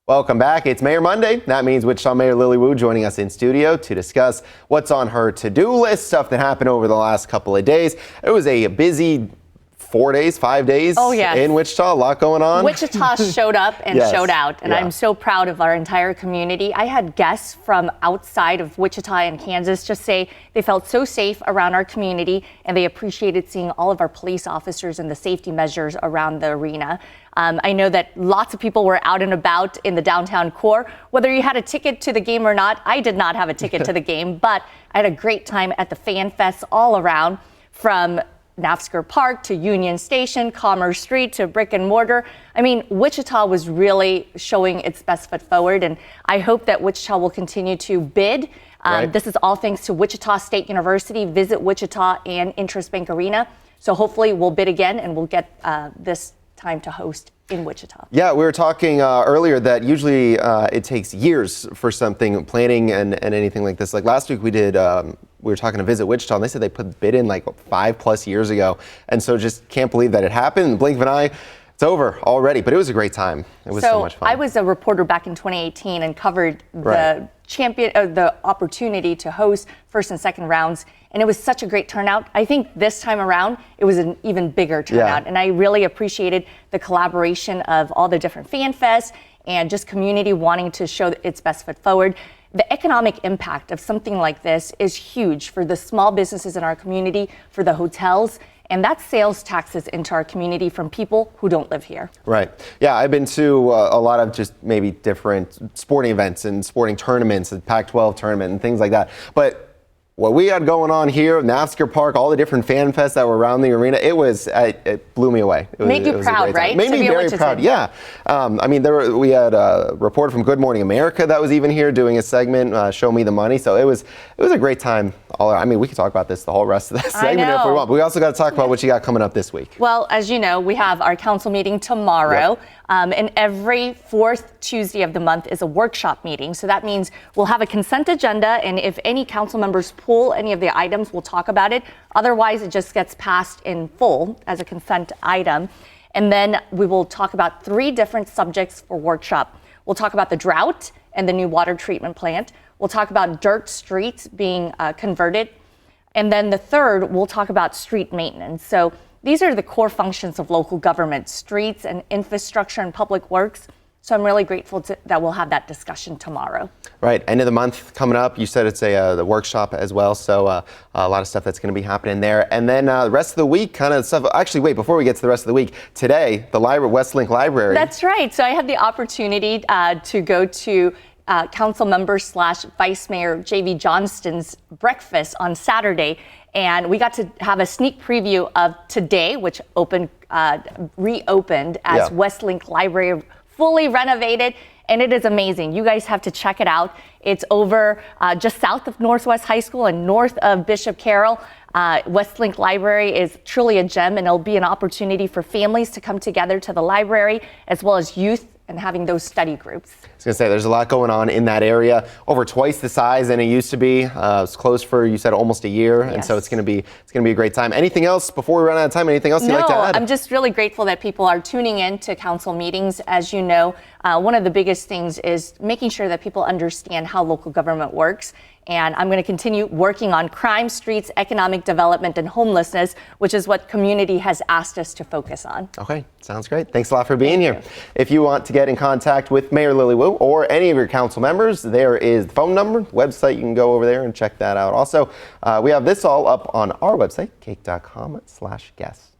Welcome back. It's Mayor Monday. That means Wichita Mayor Lily Wu joining us in studio to discuss what's on her to-do list, stuff that happened over the last couple of days. It was a busy 5 days in Wichita, a lot going on. Wichita showed up and showed out, and I'm so proud of our entire community. I had guests from outside of Wichita and Kansas just say they felt so safe around our community, and they appreciated seeing all of our police officers and the safety measures around the arena. I know that lots of people were out and about in the downtown core. Whether you had a ticket to the game or not, I did not have a ticket to the game, but I had a great time at the fan fests all around, from Nafsker Park to Union Station, Commerce Street to brick and mortar. I mean, Wichita was really showing its best foot forward, and I hope that Wichita will continue to bid. This is all thanks to Wichita State University, Visit Wichita, and Interest Bank Arena. So hopefully we'll bid again and we'll get this time to host in Wichita. Yeah, we were talking earlier that usually it takes years for something, planning and anything like this. Like last week we did, we were talking to Visit Wichita, and they said they put the bid in like 5+ years ago. And so just can't believe that it happened. In the blink of an eye, it's over already, but it was a great time. It was so much fun. I was a reporter back in 2018 and covered the the opportunity to host first and second rounds, and it was such a great turnout. I think this time around it was an even bigger turnout, and I really appreciated the collaboration of all the different fan fests and just community wanting to show its best foot forward. The economic impact of something like this is huge for the small businesses in our community, for the hotels, and that's sales taxes into our community from people who don't live here. Right. Yeah, I've been to a lot of just maybe different sporting events and sporting tournaments, the Pac-12 tournament and things like that. But what we had going on here, Nafsker Park, all the different fan fests that were around the arena, it blew me away. Made you proud, right? Made me very proud, yeah. I mean, we had a reporter from Good Morning America that was even here doing a segment, Show Me the Money. So it was a great time. I mean, we could talk about this the whole rest of the segment if we want. But we also got to talk about what you got coming up this week. Well, as you know, we have our council meeting tomorrow. And every fourth Tuesday of the month is a workshop meeting. So that means we'll have a consent agenda, and if any council members pull any of the items, we'll talk about it. Otherwise, it just gets passed in full as a consent item. And then we will talk about 3 different subjects for workshop. We'll talk about the drought and the new water treatment plant. We'll talk about dirt streets being converted. And then the third, we'll talk about street maintenance. So these are the core functions of local government: streets and infrastructure and public works. So I'm really grateful that we'll have that discussion tomorrow. Right. End of the month coming up. You said it's the workshop as well. So a lot of stuff that's going to be happening there. And then the rest of the week kind of stuff. Actually, wait, before we get to the rest of the week, today, the Westlink Library. That's right. So I had the opportunity to go to Council member / Vice Mayor J.V. Johnston's breakfast on Saturday. And we got to have a sneak preview of today, which reopened as Westlink Library, fully renovated, and it is amazing. You guys have to check it out. It's over just south of Northwest High School and north of Bishop Carroll. Westlink Library is truly a gem, and it'll be an opportunity for families to come together to the library, as well as youth and having those study groups. I was going to say, there's a lot going on in that area. Over twice the size than it used to be. It's closed for, you said, almost a year, and so it's going to be a great time. Anything else before we run out of time? Anything else you'd like to add? I'm just really grateful that people are tuning in to council meetings. As you know, one of the biggest things is making sure that people understand how local government works. And I'm going to continue working on crime, streets, economic development, and homelessness, which is what community has asked us to focus on. Okay, sounds great. Thanks a lot for being here. If you want to get in contact with Mayor Lily Wu or any of your council members, there is the phone number, website. You can go over there and check that out. Also, we have this all up on our website, cake.com/guest.